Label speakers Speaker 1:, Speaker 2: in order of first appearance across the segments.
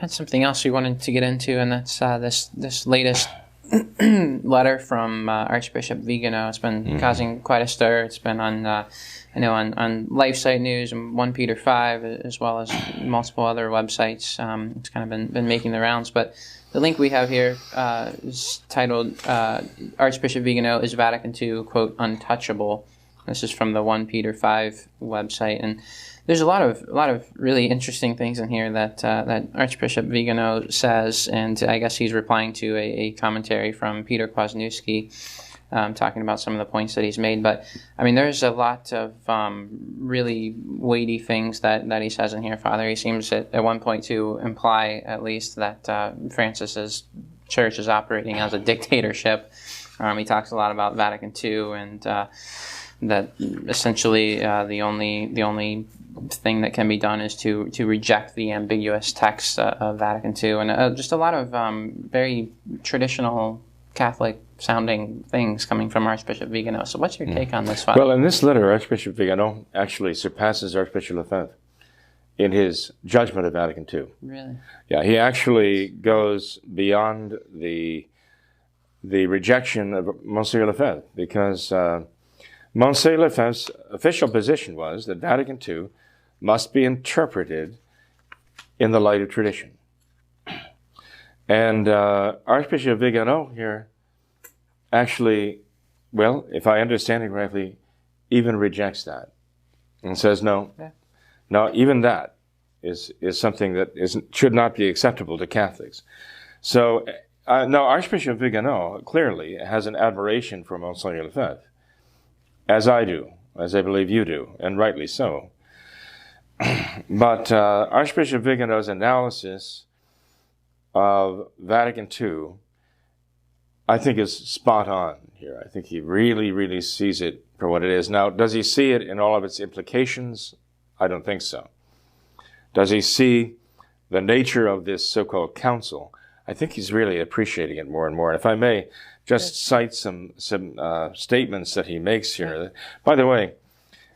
Speaker 1: had something else we wanted to get into, and that's this latest letter from Archbishop Viganó. It's been causing quite a stir. It's been on, I know, on LifeSite News and 1 Peter 5, as well as multiple other websites. It's kind of been making the rounds. But the link we have here is titled Archbishop Viganó is Vatican II, quote, untouchable. This is from the 1 Peter 5 website, and there's a lot of really interesting things in here that Archbishop Viganó says, and I guess he's replying to a commentary from Peter Kwasniewski, talking about some of the points that he's made. But I mean, there's a lot of really weighty things that he says in here, Father. He seems at one point to imply, at least, that Francis's church is operating as a dictatorship. He talks a lot about Vatican II, and that essentially the only thing that can be done is to reject the ambiguous text of Vatican II, and just a lot of very traditional Catholic-sounding things coming from Archbishop Viganó. So what's your take on this, Father?
Speaker 2: Well, in this letter, Archbishop Viganó actually surpasses Archbishop Lefebvre in his judgment of Vatican II.
Speaker 1: Really?
Speaker 2: Yeah, he actually goes beyond the rejection of Monsieur Lefebvre, because Monsieur Lefebvre's official position was that Vatican II must be interpreted in the light of tradition. And Archbishop Viganó here actually, well, if I understand it correctly, even rejects that and says, no, even that is something that should not be acceptable to Catholics. So, no, Archbishop Viganó clearly has an admiration for Monsieur Lefebvre, as I do, as I believe you do, and rightly so. But Archbishop Viganó's analysis of Vatican II, I think, is spot on here. I think he really, really sees it for what it is. Now, does he see it in all of its implications? I don't think so. Does he see the nature of this so-called council? I think he's really appreciating it more and more. And if I may just cite some statements that he makes here. By the way,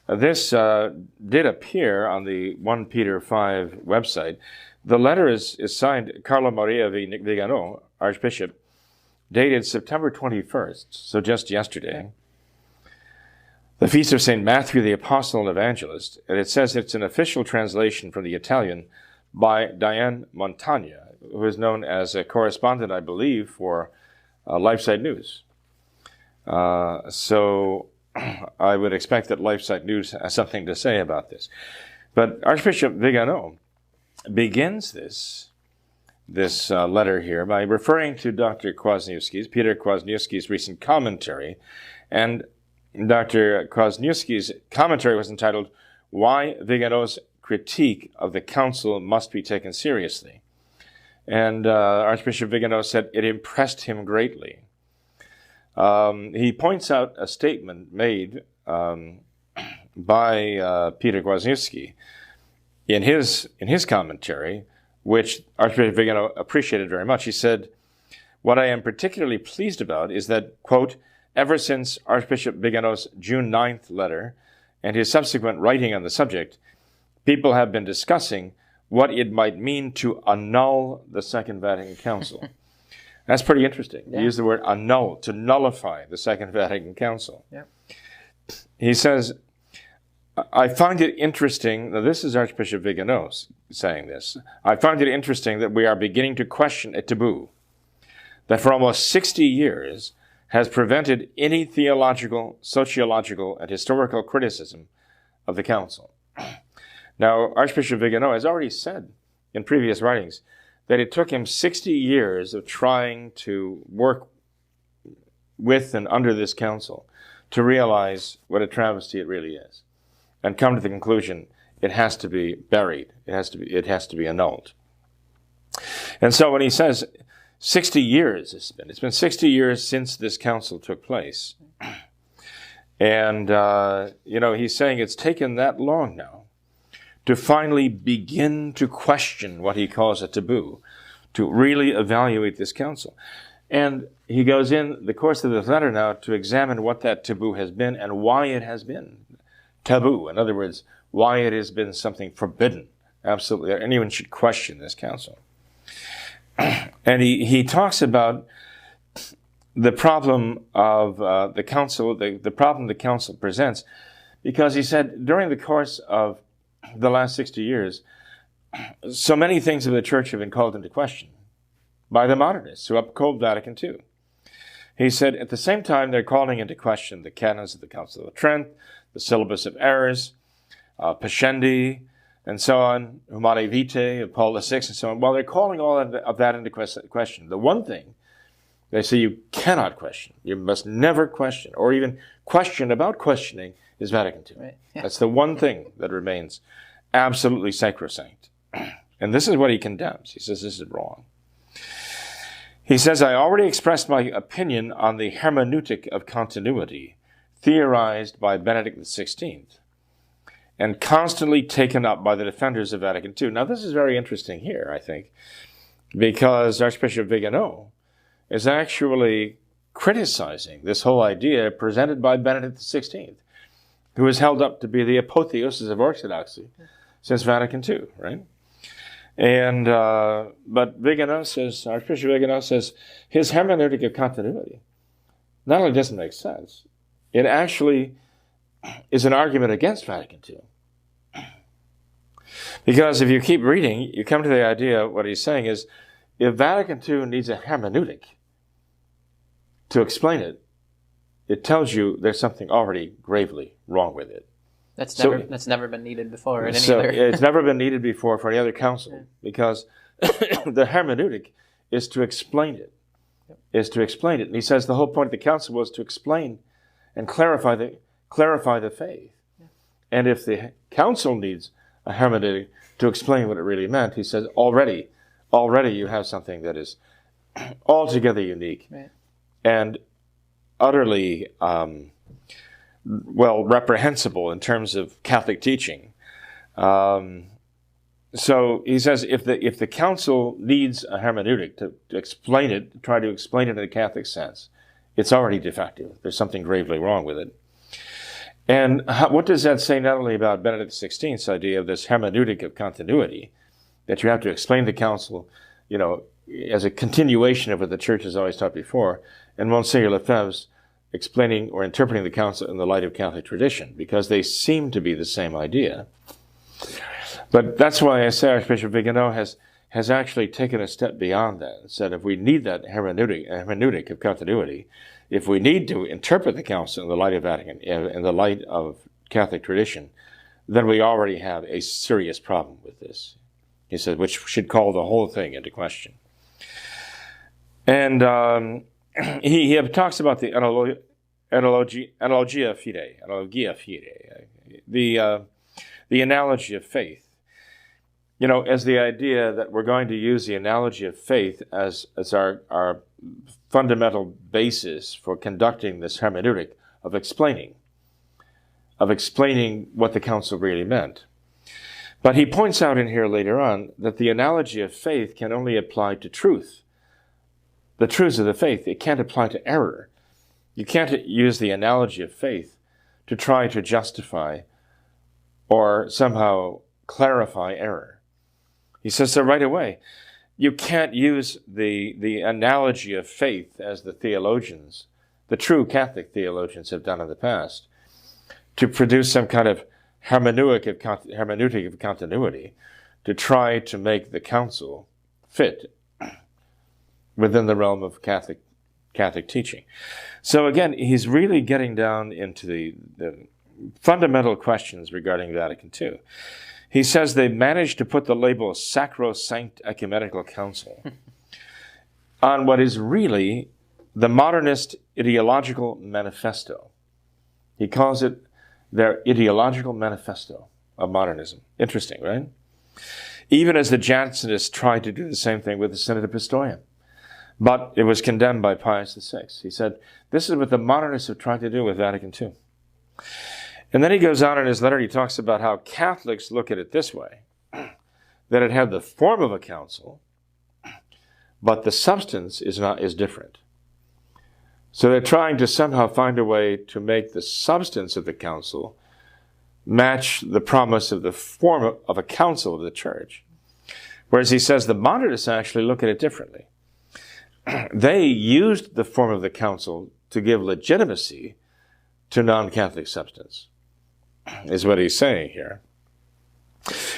Speaker 2: this did appear on the 1 Peter 5 website. The letter is signed Carlo Maria Viganó, Archbishop, dated September 21st, so just yesterday. The Feast of St. Matthew the Apostle and Evangelist, and it says it's an official translation from the Italian by Diane Montagna, who is known as a correspondent, I believe, for LifeSite News. So I would expect that LifeSite News has something to say about this. But Archbishop Viganó begins this letter here by referring to Peter Kwasniewski's recent commentary. And Dr. Kwasniewski's commentary was entitled, Why Viganó's Critique of the Council Must Be Taken Seriously. And Archbishop Viganó said it impressed him greatly. He points out a statement made by Peter Kwasniewski in his commentary, which Archbishop Viganó appreciated very much. He said, what I am particularly pleased about is that, quote, ever since Archbishop Viganó's June 9th letter and his subsequent writing on the subject, people have been discussing what it might mean to annul the Second Vatican Council. That's pretty interesting. Yeah. He used the word annul, to nullify the Second Vatican Council. Yeah. He says, I find it interesting, now this is Archbishop Viganó saying this, I find it interesting that we are beginning to question a taboo that for almost 60 years has prevented any theological, sociological, and historical criticism of the Council. Now, Archbishop Viganó has already said in previous writings that it took him 60 years of trying to work with and under this council to realize what a travesty it really is, and come to the conclusion it has to be buried, it has to be annulled. And so when he says 60 years it's been 60 years since this council took place, and he's saying it's taken that long now to finally begin to question what he calls a taboo, to really evaluate this council. And he goes in the course of this letter now to examine what that taboo has been and why it has been taboo. In other words, why it has been something forbidden. Absolutely. Anyone should question this council. And he talks about the problem of the council, the problem the council presents, because he said during the course of the last 60 years, so many things of the church have been called into question by the modernists who uphold Vatican II. He said at the same time they're calling into question the canons of the Council of Trent, the syllabus of errors, Pascendi, and so on, Humanae Vitae of Paul VI, and so on. While they're calling all of that into question, the one thing they say you cannot question, you must never question, or even question about questioning, is Vatican II.
Speaker 1: Right. Yeah.
Speaker 2: That's the one thing that remains absolutely sacrosanct. And this is what he condemns. He says this is wrong. He says, I already expressed my opinion on the hermeneutic of continuity theorized by Benedict XVI and constantly taken up by the defenders of Vatican II. Now, this is very interesting here, I think, because Archbishop Viganó is actually criticizing this whole idea presented by Benedict XVI, who is held up to be the apotheosis of orthodoxy since Vatican II, right? And but Viganó says, Archbishop Viganó says, his hermeneutic of continuity not only doesn't make sense, it actually is an argument against Vatican II. Because if you keep reading, you come to the idea, what he's saying is, if Vatican II needs a hermeneutic to explain it, it tells you there's something already gravely wrong with it.
Speaker 1: That's never been needed before in any
Speaker 2: So
Speaker 1: other.
Speaker 2: it's never been needed before for any other council, because the hermeneutic is to explain it. Is to explain it. And he says the whole point of the council was to explain and clarify the faith. Yeah. And if the council needs a hermeneutic to explain what it really meant, he says already you have something that is altogether unique, right, and utterly reprehensible in terms of Catholic teaching. So he says if the council needs a hermeneutic to explain it, try to explain it in a Catholic sense, it's already defective. There's something gravely wrong with it. And what does that say not only about Benedict XVI's idea of this hermeneutic of continuity, that you have to explain the council, as a continuation of what the Church has always taught before, and Monseigneur Lefebvre's explaining or interpreting the council in the light of Catholic tradition, because they seem to be the same idea. But that's why I say Archbishop Viganó has actually taken a step beyond that and said if we need that hermeneutic of continuity, if we need to interpret the council in the light of Vatican, in the light of Catholic tradition, then we already have a serious problem with this. He said, which should call the whole thing into question. And he talks about the analogia fide, the analogy of faith. As the idea that we're going to use the analogy of faith as our fundamental basis for conducting this hermeneutic of explaining what the council really meant. But he points out in here later on that the analogy of faith can only apply to truth. The truths of the faith, it can't apply to error. You can't use the analogy of faith to try to justify or somehow clarify error. He says so right away. You can't use the analogy of faith as the theologians, the true Catholic theologians have done in the past, to produce some kind of hermeneutic of continuity, to try to make the council fit within the realm of Catholic teaching. So again, he's really getting down into the fundamental questions regarding Vatican II. He says they managed to put the label Sacrosanct Ecumenical Council on what is really the modernist ideological manifesto. He calls it their ideological manifesto of modernism. Interesting, right? Even as the Jansenists tried to do the same thing with the Synod of Pistoia. But it was condemned by Pius VI. He said, this is what the modernists have tried to do with Vatican II. And then he goes on in his letter, he talks about how Catholics look at it this way, that it had the form of a council, but the substance is different. So they're trying to somehow find a way to make the substance of the council match the promise of the form of a council of the Church. Whereas he says the modernists actually look at it differently. They used the form of the council to give legitimacy to non-Catholic substance, is what he's saying here.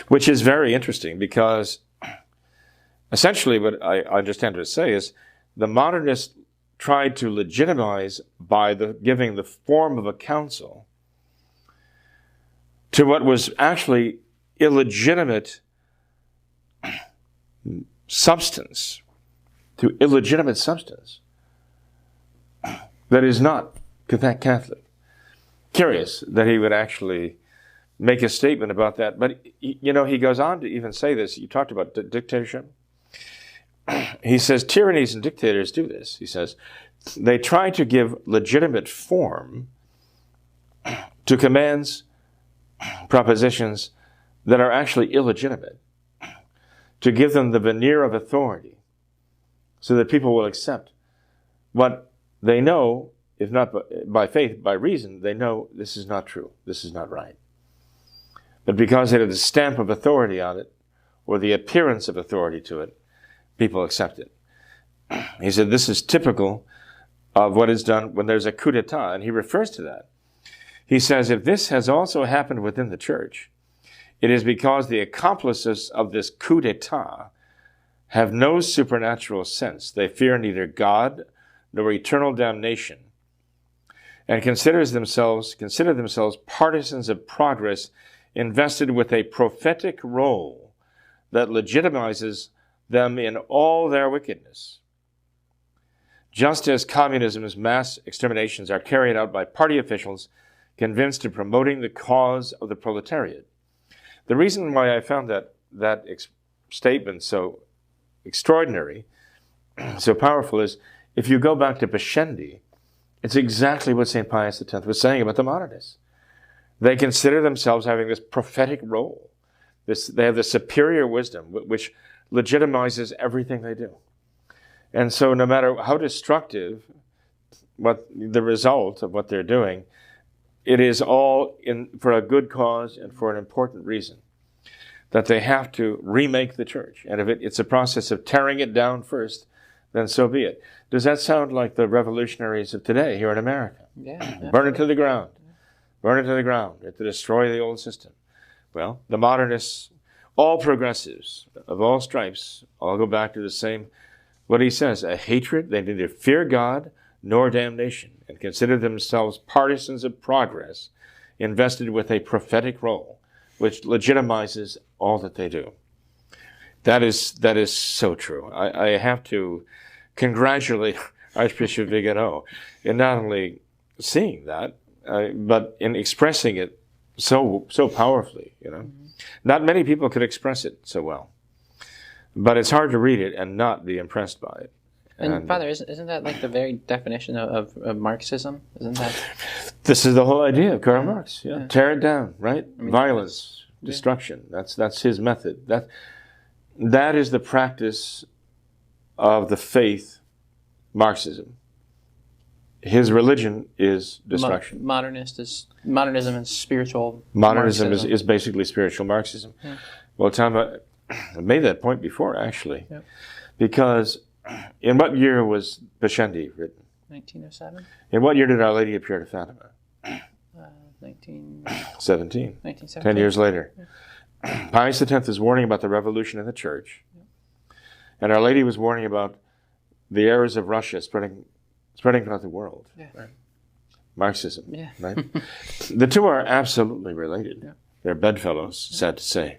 Speaker 2: Which is very interesting because essentially what I understand to say is the modernists tried to legitimize by giving the form of a council to what was actually illegitimate substance, to illegitimate substance that is not Catholic. Curious that he would actually make a statement about that. But, you know, he goes on to even say this. You talked about dictatorship. He says tyrannies and dictators do this. He says they try to give legitimate form to commands, propositions that are actually illegitimate, to give them the veneer of authority so that people will accept what they know, if not by faith, by reason, they know this is not true, this is not right. But because it has the stamp of authority on it, or the appearance of authority to it, people accept it. He said this is typical of what is done when there's a coup d'etat, and he refers to that. He says if this has also happened within the church, it is because the accomplices of this coup d'etat have no supernatural sense. They fear neither God nor eternal damnation, and consider themselves partisans of progress invested with a prophetic role that legitimizes them in all their wickedness. Just as communism's mass exterminations are carried out by party officials convinced of promoting the cause of the proletariat. The reason why I found that statement so extraordinary, so powerful, is if you go back to Pascendi, it's exactly what St. Pius X was saying about the modernists. They consider themselves having this prophetic role. They have the superior wisdom, which legitimizes everything they do. And so no matter how destructive what the result of what they're doing, it is all for a good cause and for an important reason, that they have to remake the church. And if it's a process of tearing it down first, then so be it. Does that sound like the revolutionaries of today here in America?
Speaker 1: Yeah.
Speaker 2: Burn it to the ground. Burn it to the ground. To destroy the old system. Well, the modernists, all progressives of all stripes, all go back to the same, what he says, a hatred. They neither fear God nor damnation, and consider themselves partisans of progress, invested with a prophetic role, which legitimizes all that they do. That is so true. I have to congratulate Archbishop Viganó in not only seeing that, but in expressing it so powerfully. You know, not many people could express it so well, but it's hard to read it and not be impressed by it.
Speaker 1: And Father, isn't that like the very definition of Marxism? Isn't that?
Speaker 2: This is the whole idea of Karl Marx. Yeah. Tear it down, right? I mean, violence, destruction. That's his method. That is the practice of the faith, Marxism. His religion is destruction.
Speaker 1: Modernism is spiritual.
Speaker 2: Modernism
Speaker 1: Marxism.
Speaker 2: is basically spiritual Marxism. Yeah. Well, Tom, I made that point before, actually, because in what year was Pascendi written?
Speaker 1: 1907.
Speaker 2: In what year did Our Lady appear to Fatima?
Speaker 1: 1917.
Speaker 2: 1917. 10 years later. Yeah. Pius X is warning about the revolution in the church. Yeah. And Our Lady was warning about the errors of Russia spreading throughout the world. Yeah. Right? Marxism. Yeah. Right? The two are absolutely related. Yeah. They're bedfellows, sad to say.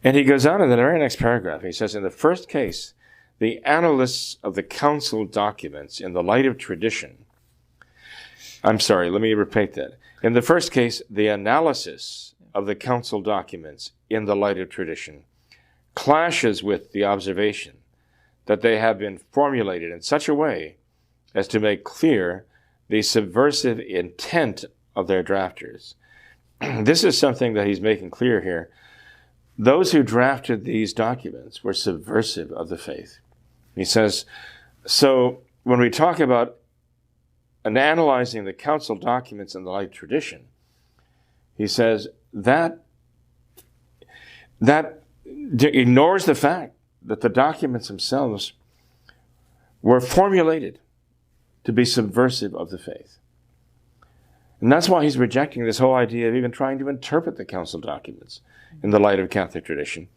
Speaker 2: And he goes on in the very next paragraph. He says, in the first case, the analysis of the council documents in the light of tradition. I'm sorry, let me repeat that. In the first case, the analysis of the council documents in the light of tradition clashes with the observation that they have been formulated in such a way as to make clear the subversive intent of their drafters. This is something that he's making clear here. Those who drafted these documents were subversive of the faith. He says, so when we talk about analyzing the council documents in the light of tradition, he says that ignores the fact that the documents themselves were formulated to be subversive of the faith. And that's why he's rejecting this whole idea of even trying to interpret the council documents in the light of Catholic tradition,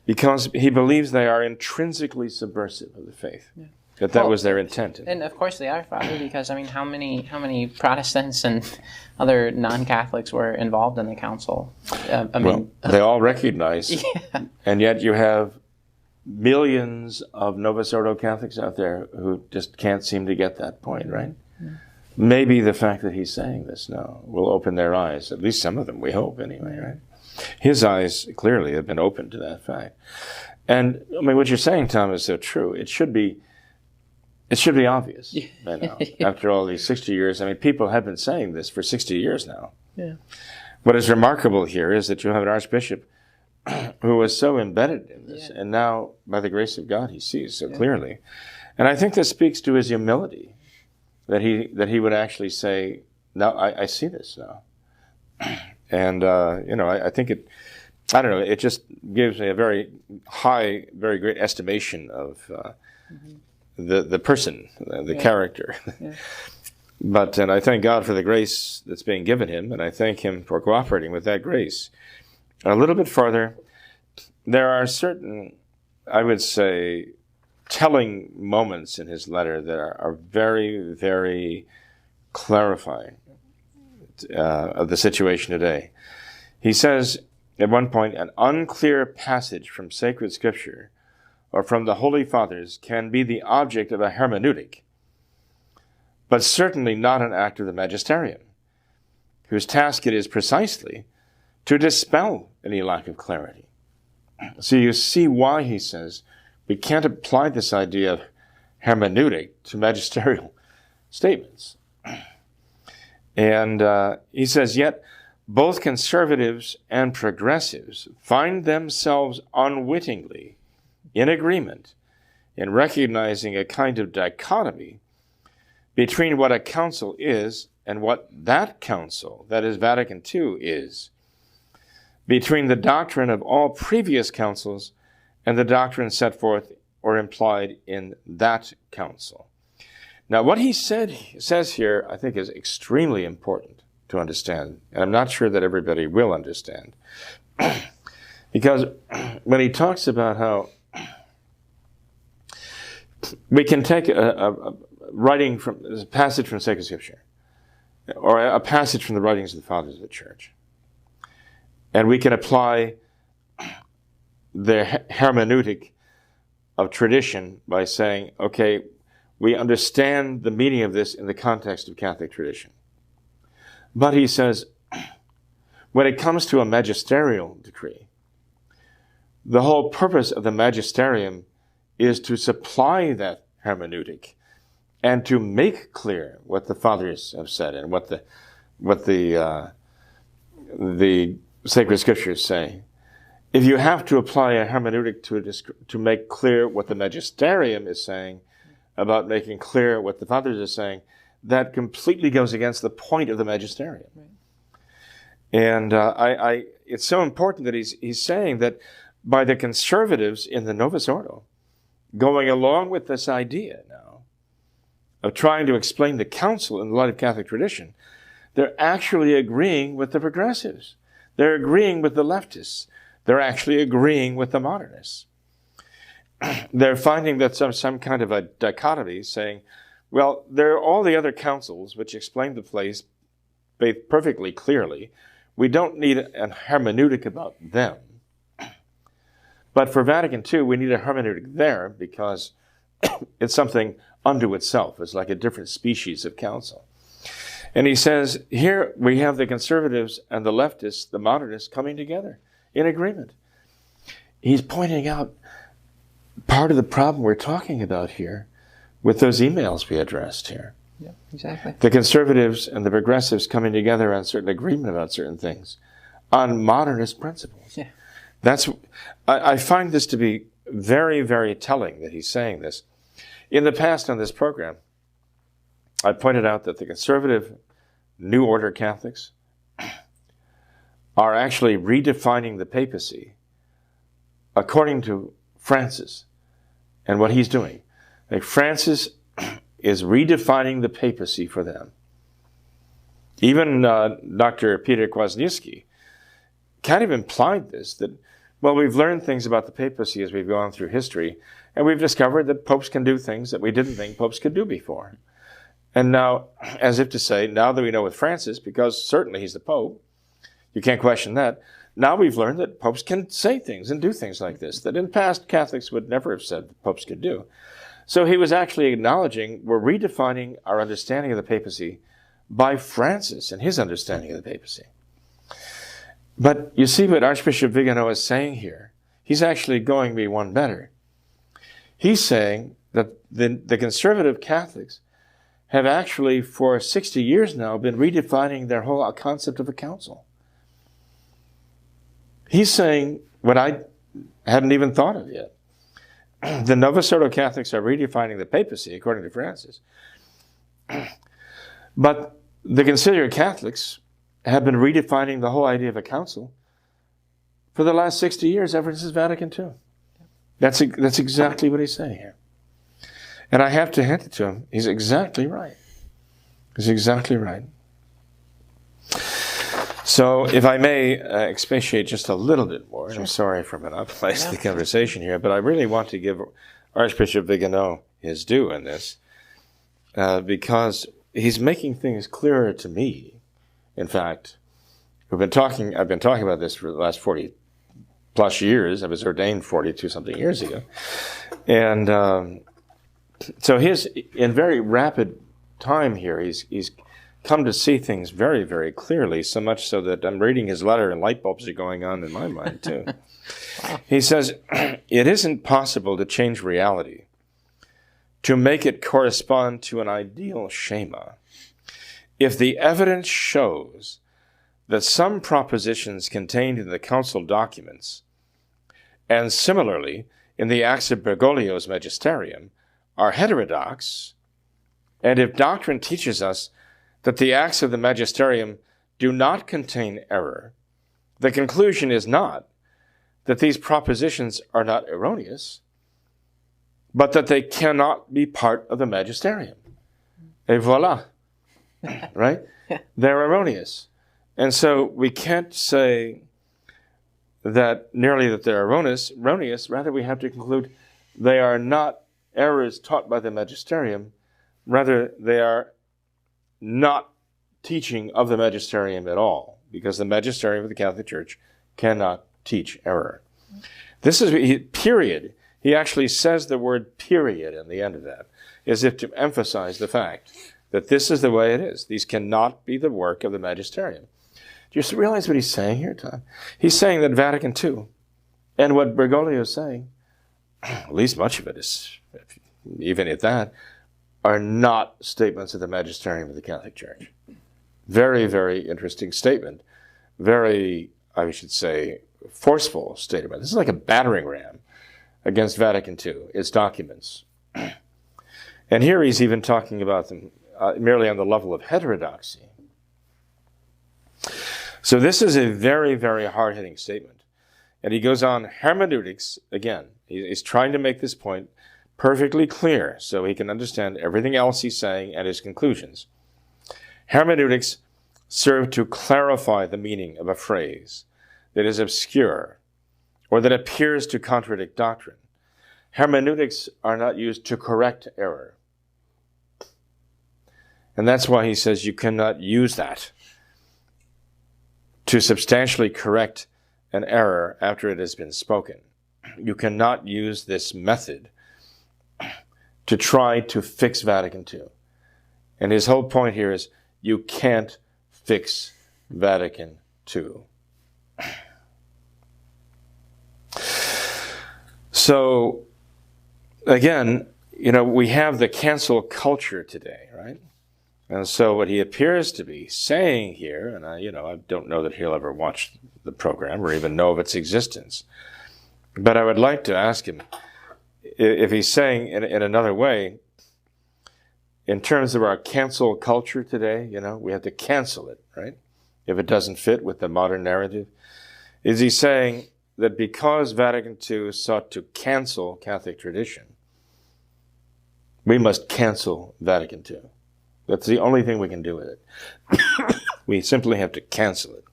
Speaker 2: because he believes they are intrinsically subversive of the faith. Yeah. That was their intent.
Speaker 1: And of course they are, Father, because how many Protestants and other non-Catholics were involved in the council?
Speaker 2: They all recognize, yeah. And yet you have millions of Novus Ordo Catholics out there who just can't seem to get that point, right? Yeah. Maybe the fact that he's saying this now will open their eyes, at least some of them, we hope anyway, right? His eyes clearly have been opened to that fact. And what you're saying, Tom, is so true. It should be obvious by now, after all these 60 years. People have been saying this for 60 years now. Yeah. What is remarkable here is that you have an archbishop who was so embedded in this, and now, by the grace of God, he sees so clearly. And I think this speaks to his humility, that he would actually say, "No, I see this now." And, I think it just gives me a very high, very great estimation of the person, the character. Yeah. And I thank God for the grace that's being given him, and I thank him for cooperating with that grace. A little bit farther, there are certain, I would say, telling moments in his letter that are very, very clarifying of the situation today. He says at one point, an unclear passage from sacred scripture or from the Holy Fathers can be the object of a hermeneutic, but certainly not an act of the magisterium, whose task it is precisely to dispel any lack of clarity. So you see why he says we can't apply this idea of hermeneutic to magisterial statements. And he says, yet both conservatives and progressives find themselves unwittingly in agreement in recognizing a kind of dichotomy between what a council is and what that council, that is Vatican II, is, between the doctrine of all previous councils and the doctrine set forth or implied in that council. Now, what he says here, I think, is extremely important to understand, and I'm not sure that everybody will understand. Because when he talks about how we can take a writing from a passage from sacred scripture, or a passage from the writings of the fathers of the church, and we can apply the hermeneutic of tradition by saying, okay, we understand the meaning of this in the context of Catholic tradition. But he says, when it comes to a magisterial decree, the whole purpose of the magisterium is to supply that hermeneutic and to make clear what the fathers have said and what the sacred scriptures say. If you have to apply a hermeneutic to make clear what the magisterium is saying about making clear what the fathers are saying, that completely goes against the point of the magisterium. Right. And it's so important that he's saying that by the conservatives in the Novus Ordo going along with this idea now of trying to explain the council in the light of Catholic tradition, they're actually agreeing with the progressives. They're agreeing with the leftists. They're actually agreeing with the modernists. They're finding that some kind of a dichotomy, saying, well, there are all the other councils which explain the place perfectly clearly. We don't need a hermeneutic about them. But for Vatican II, we need a hermeneutic there because it's something unto itself. It's like a different species of council. And he says, here we have the conservatives and the leftists, the modernists, coming together in agreement. He's pointing out part of the problem we're talking about here with those emails we addressed here.
Speaker 1: Yeah, exactly.
Speaker 2: The conservatives and the progressives coming together on certain agreement about certain things, on modernist principles. Yeah. I find this to be very, very telling that he's saying this. In the past on this program, I pointed out that the conservative New Order Catholics are actually redefining the papacy according to Francis and what he's doing. Like Francis is redefining the papacy for them. Even Dr. Peter Kwasniewski kind of implied this, that, well, we've learned things about the papacy as we've gone through history, and we've discovered that popes can do things that we didn't think popes could do before. And now, as if to say, now that we know with Francis, because certainly he's the pope, you can't question that, now we've learned that popes can say things and do things like this, that in the past Catholics would never have said that popes could do. So he was actually acknowledging we're redefining our understanding of the papacy by Francis and his understanding of the papacy. But you see what Archbishop Viganó is saying here. He's actually going me one better. He's saying that the conservative Catholics have actually for 60 years now been redefining their whole concept of a council. He's saying what I hadn't even thought of yet. The Novus Ordo Catholics are redefining the papacy, according to Francis. But the considered Catholics have been redefining the whole idea of a council for the last 60 years, ever since Vatican II. That's exactly what he's saying here. And I have to hand it to him. He's exactly right. He's exactly right. So if I may expatiate just a little bit more, and I'm sorry for monopolizing the conversation here, but I really want to give Archbishop Viganó his due in this, because he's making things clearer to me. In fact, I've been talking about this for the last 40 plus years. I was ordained 42-something years ago. And so in very rapid time here, he's come to see things very, very clearly, so much so that I'm reading his letter and light bulbs are going on in my mind too. He says, it isn't possible to change reality, to make it correspond to an ideal schema, if the evidence shows that some propositions contained in the council documents, and similarly in the Acts of Bergoglio's Magisterium, are heterodox, and if doctrine teaches us that the Acts of the Magisterium do not contain error, the conclusion is not that these propositions are not erroneous, but that they cannot be part of the Magisterium. Et voilà. Right? They're erroneous. And so we can't say that merely that they're erroneous, rather we have to conclude they are not errors taught by the Magisterium, rather they are not teaching of the Magisterium at all, because the Magisterium of the Catholic Church cannot teach error. This is, period. He actually says the word period in the end of that, as if to emphasize the fact that this is the way it is. These cannot be the work of the Magisterium. Do you realize what he's saying here, Tom? He's saying that Vatican II and what Bergoglio is saying, at least much of it is, even at that, are not statements of the Magisterium of the Catholic Church. Very, very interesting statement. Very, I should say, forceful statement. This is like a battering ram against Vatican II, its documents. And here he's even talking about them merely on the level of heterodoxy. So this is a very, very hard-hitting statement. And he goes on, hermeneutics, again, he's trying to make this point perfectly clear so he can understand everything else he's saying and his conclusions. Hermeneutics serve to clarify the meaning of a phrase that is obscure or that appears to contradict doctrine. Hermeneutics are not used to correct error. And that's why he says you cannot use that to substantially correct an error after it has been spoken. You cannot use this method to try to fix Vatican II. And his whole point here is you can't fix Vatican II. So, again, we have the cancel culture today, right? And so what he appears to be saying here, and I don't know that he'll ever watch the program or even know of its existence, but I would like to ask him if he's saying in another way, in terms of our cancel culture today, we have to cancel it, right? If it doesn't fit with the modern narrative. Is he saying that because Vatican II sought to cancel Catholic tradition, we must cancel Vatican II. That's the only thing we can do with it. We simply have to cancel it.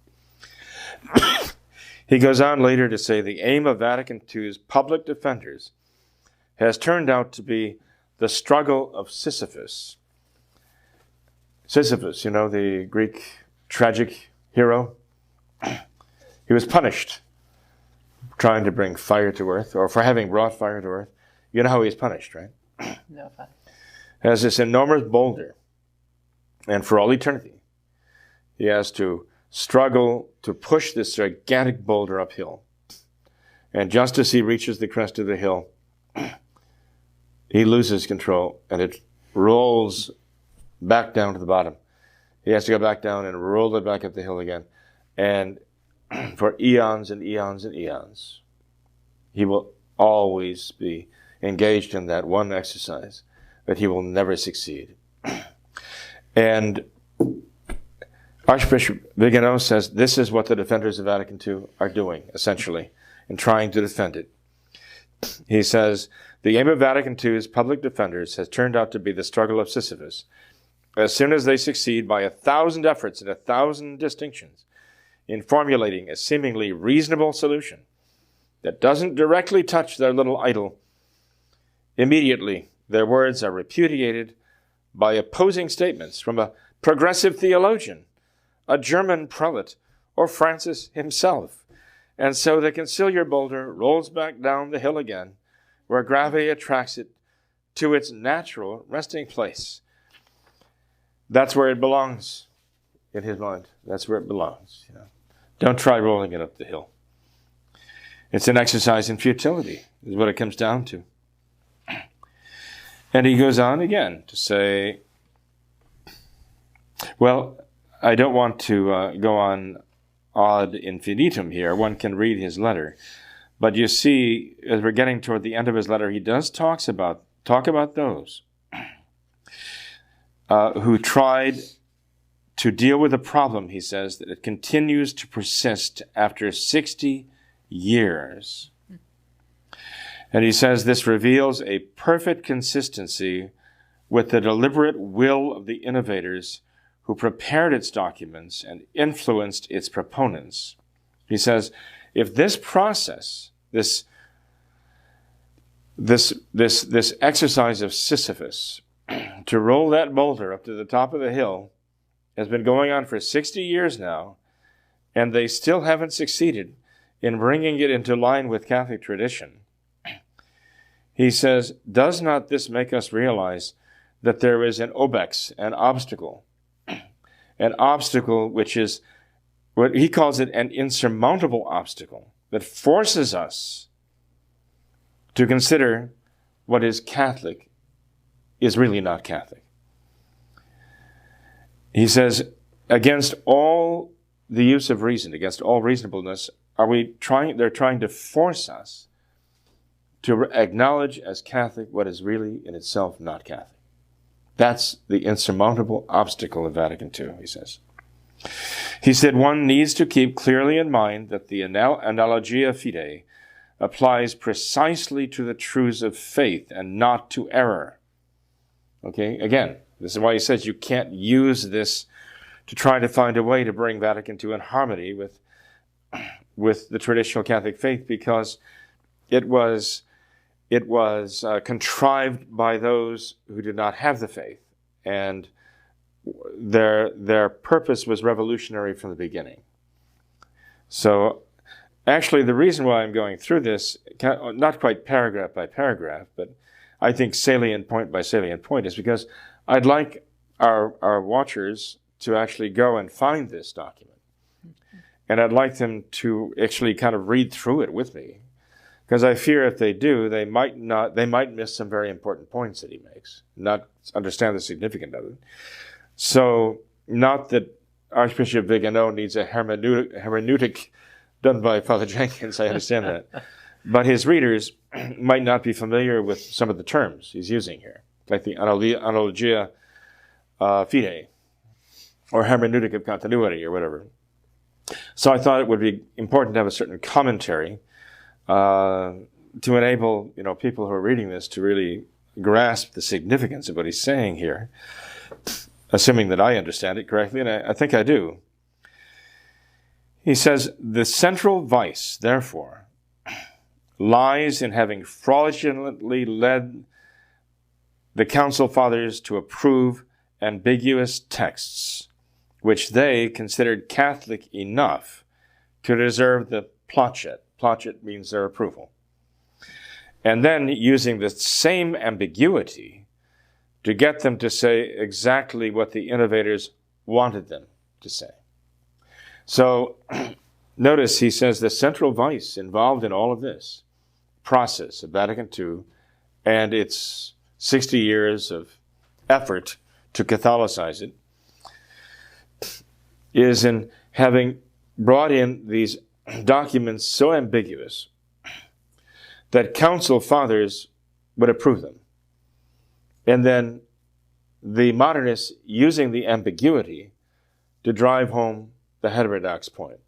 Speaker 2: He goes on later to say the aim of Vatican II's public defenders has turned out to be the struggle of Sisyphus. Sisyphus, you know, the Greek tragic hero. He was punished trying to bring fire to earth, or for having brought fire to earth. You know how he was punished, right?
Speaker 1: No fun.
Speaker 2: Has this enormous boulder, and for all eternity, he has to struggle to push this gigantic boulder uphill. And just as he reaches the crest of the hill, he loses control, and it rolls back down to the bottom. He has to go back down and roll it back up the hill again. And for eons and eons and eons, he will always be engaged in that one exercise, but he will never succeed. And Archbishop Viganó says this is what the defenders of Vatican II are doing, essentially, in trying to defend it. He says, the aim of Vatican II's public defenders has turned out to be the struggle of Sisyphus. As soon as they succeed by 1,000 efforts and 1,000 distinctions in formulating a seemingly reasonable solution that doesn't directly touch their little idol, immediately their words are repudiated by opposing statements from a progressive theologian, a German prelate, or Francis himself. And so the conciliar boulder rolls back down the hill again, where gravity attracts it to its natural resting place. That's where it belongs in his mind. That's where it belongs. You know. Don't try rolling it up the hill. It's an exercise in futility, is what it comes down to. And he goes on again to say, well, I don't want to go on ad infinitum here. One can read his letter. But you see, as we're getting toward the end of his letter, he does talk about those who tried to deal with a problem, he says, that it continues to persist after 60 years. And he says this reveals a perfect consistency with the deliberate will of the innovators who prepared its documents and influenced its proponents. He says, if this process, this exercise of Sisyphus, to roll that boulder up to the top of the hill, has been going on for 60 years now, and they still haven't succeeded in bringing it into line with Catholic tradition. He says, does not this make us realize that there is an obex, an obstacle which is what he calls it an insurmountable obstacle that forces us to consider what is Catholic is really not Catholic. He says, against all the use of reason, against all reasonableness, they're trying to force us to acknowledge as Catholic what is really in itself not Catholic. That's the insurmountable obstacle of Vatican II, he says. He said one needs to keep clearly in mind that the analogia fidei applies precisely to the truths of faith and not to error. Okay, again, this is why he says you can't use this to try to find a way to bring Vatican II in harmony with the traditional Catholic faith, because it was contrived by those who did not have the faith, and their purpose was revolutionary from the beginning. So actually the reason why I'm going through this, not quite paragraph by paragraph, but I think salient point by salient point, is because I'd like our watchers to actually go and find this document. And I'd like them to actually kind of read through it with me, because I fear if they do, they might miss some very important points that he makes, not understand the significance of it. So, not that Archbishop Viganó needs a hermeneutic done by Father Jenkins, I understand that. But his readers might not be familiar with some of the terms he's using here, like the analogia fidei, or hermeneutic of continuity, or whatever. So I thought it would be important to have a certain commentary to enable people who are reading this to really grasp the significance of what he's saying here, assuming that I understand it correctly, and I think I do. He says, the central vice, therefore, lies in having fraudulently led the Council Fathers to approve ambiguous texts, which they considered Catholic enough to deserve the placet. Placet means their approval. And then using the same ambiguity to get them to say exactly what the innovators wanted them to say. So notice he says the central vice involved in all of this process of Vatican II and its 60 years of effort to Catholicize it is in having brought in these documents so ambiguous that Council Fathers would approve them. And then the modernists using the ambiguity to drive home the heterodox point.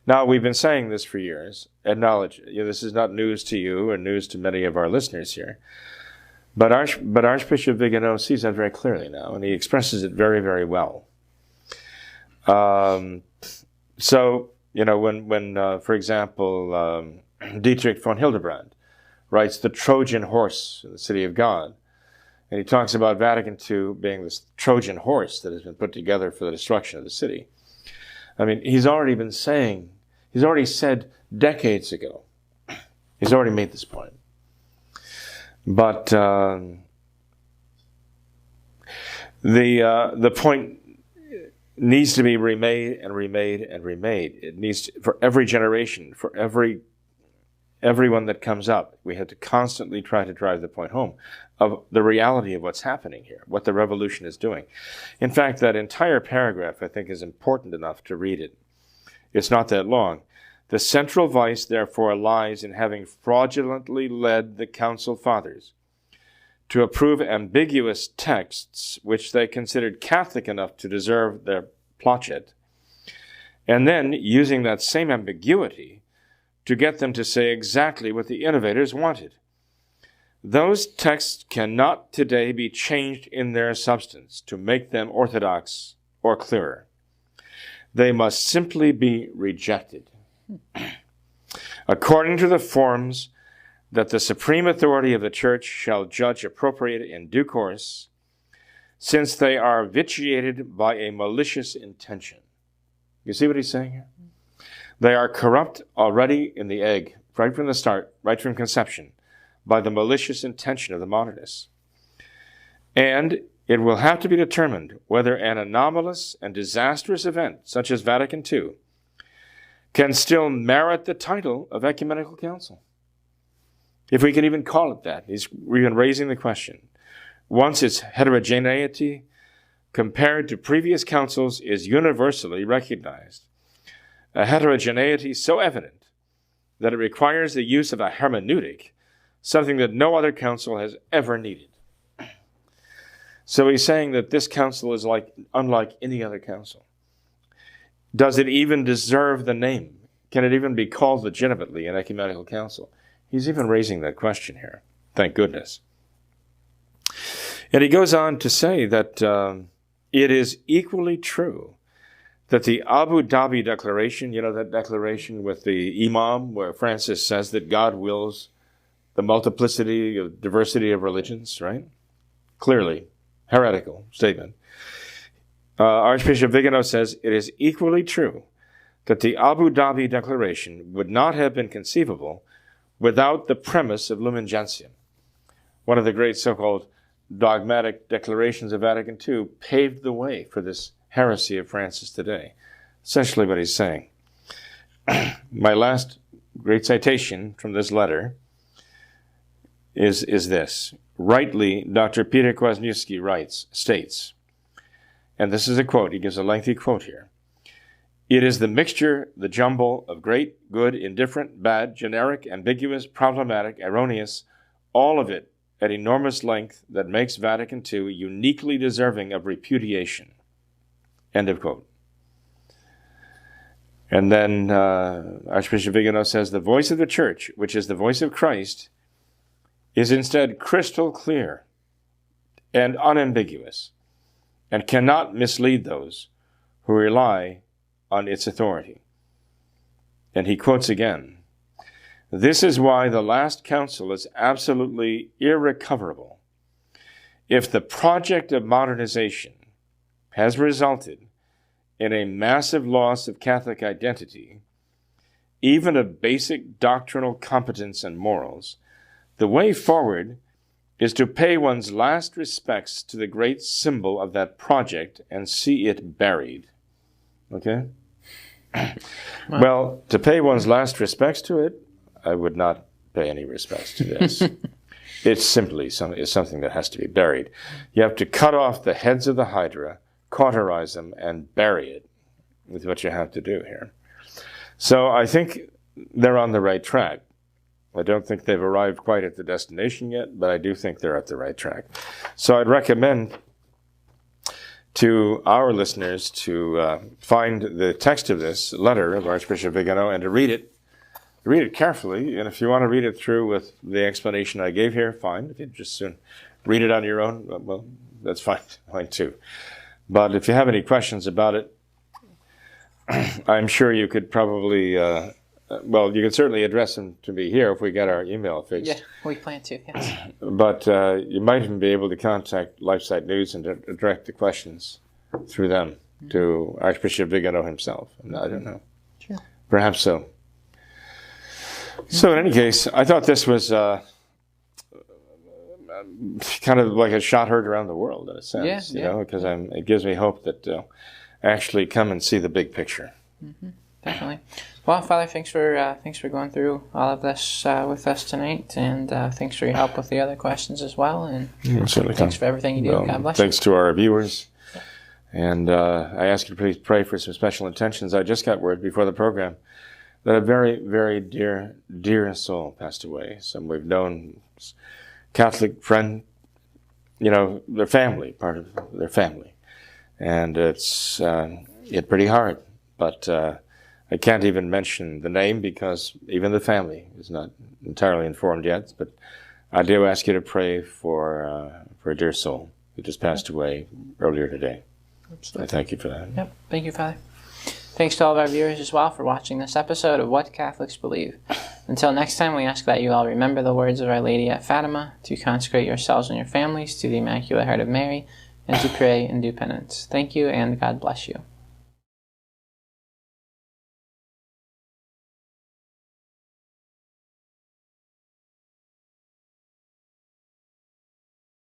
Speaker 2: Now, we've been saying this for years. Acknowledge, this is not news to you or news to many of our listeners here. But Archbishop Viganó sees that very clearly now, and he expresses it very, very well. So, when for example, Dietrich von Hildebrand writes The Trojan Horse in the City of God, and he talks about Vatican II being this Trojan horse that has been put together for the destruction of the city. I mean, he's already said decades ago, he's already made this point. But the point needs to be remade and remade and remade. It needs to, for every generation, for everyone that comes up. We have to constantly try to drive the point home of the reality of what's happening here, what the revolution is doing. In fact, that entire paragraph, I think, is important enough to read it. It's not that long. The central vice, therefore, lies in having fraudulently led the Council Fathers to approve ambiguous texts which they considered Catholic enough to deserve their placet, and then using that same ambiguity to get them to say exactly what the innovators wanted. Those texts cannot today be changed in their substance to make them orthodox or clearer. They must simply be rejected, according to the forms that the supreme authority of the Church shall judge appropriate in due course, since they are vitiated by a malicious intention. You see what he's saying here? They are corrupt already in the egg, right from the start, right from conception, by the malicious intention of the modernists. And it will have to be determined whether an anomalous and disastrous event, such as Vatican II, can still merit the title of ecumenical council. If we can even call it that. We've been raising the question. Once its heterogeneity, compared to previous councils, is universally recognized, a heterogeneity so evident that it requires the use of a hermeneutic, something that no other council has ever needed. So he's saying that this council is unlike any other council. Does it even deserve the name? Can it even be called legitimately an ecumenical council? He's even raising that question here. Thank goodness. And he goes on to say that it is equally true that the Abu Dhabi Declaration, that declaration with the Imam where Francis says that God wills the multiplicity of diversity of religions, right? Clearly, heretical statement. Archbishop Viganó says it is equally true that the Abu Dhabi Declaration would not have been conceivable without the premise of Lumen Gentium. One of the great so-called dogmatic declarations of Vatican II paved the way for this heresy of Francis today. Essentially what he's saying. My last great citation from this letter is this. Rightly, Dr. Peter Kwasniewski states, and this is a quote, he gives a lengthy quote here, "It is the mixture, the jumble of great, good, indifferent, bad, generic, ambiguous, problematic, erroneous, all of it at enormous length that makes Vatican II uniquely deserving of repudiation." End of quote. And then Archbishop Viganó says, the voice of the Church, which is the voice of Christ, is instead crystal clear and unambiguous, and cannot mislead those who rely on its authority. And he quotes again, this is why the last council is absolutely irrecoverable. If the project of modernization has resulted in a massive loss of Catholic identity, even of basic doctrinal competence and morals, the way forward is to pay one's last respects to the great symbol of that project and see it buried. Okay? Well, to pay one's last respects to it, I would not pay any respects to this. It's simply something that has to be buried. You have to cut off the heads of the Hydra, cauterize them, and bury it, with what you have to do here. So I think they're on the right track. I don't think they've arrived quite at the destination yet, but I do think they're at the right track. So I'd recommend to our listeners to find the text of this letter of Archbishop Viganó and to read it. Read it carefully, and if you want to read it through with the explanation I gave here, fine. If you just soon read it on your own, well, that's fine too. But if you have any questions about it, I'm sure you could probably, well, you could certainly address them to me here if we get our email fixed.
Speaker 1: Yeah, we plan to, yes.
Speaker 2: But you might even be able to contact LifeSite News and direct the questions through them to Archbishop Viganó himself. I don't know.
Speaker 1: Sure.
Speaker 2: Perhaps so. So in any case, I thought this was kind of like a shot heard around the world in a sense, you know, because it gives me hope that actually come and see the big picture.
Speaker 1: Mm-hmm. Definitely. Well, Father, thanks for going through all of this with us tonight, and thanks for your help with the other questions as well. And thanks for everything you do.
Speaker 2: Well,
Speaker 1: God bless you.
Speaker 2: Thanks to our viewers. And I ask you to please pray for some special intentions. I just got word before the program that a very, very dear soul passed away. Some we've known, Catholic friend, you know, their family, part of their family. And it's hit pretty hard. But I can't even mention the name because even the family is not entirely informed yet. But I do ask you to pray for a dear soul who just passed away earlier today. Absolutely. I thank you for that.
Speaker 1: Yep. Thank you, Father. Thanks to all of our viewers as well for watching this episode of What Catholics Believe. Until next time, we ask that you all remember the words of Our Lady at Fatima, to consecrate yourselves and your families to the Immaculate Heart of Mary, and to pray and do penance. Thank you, and God bless you.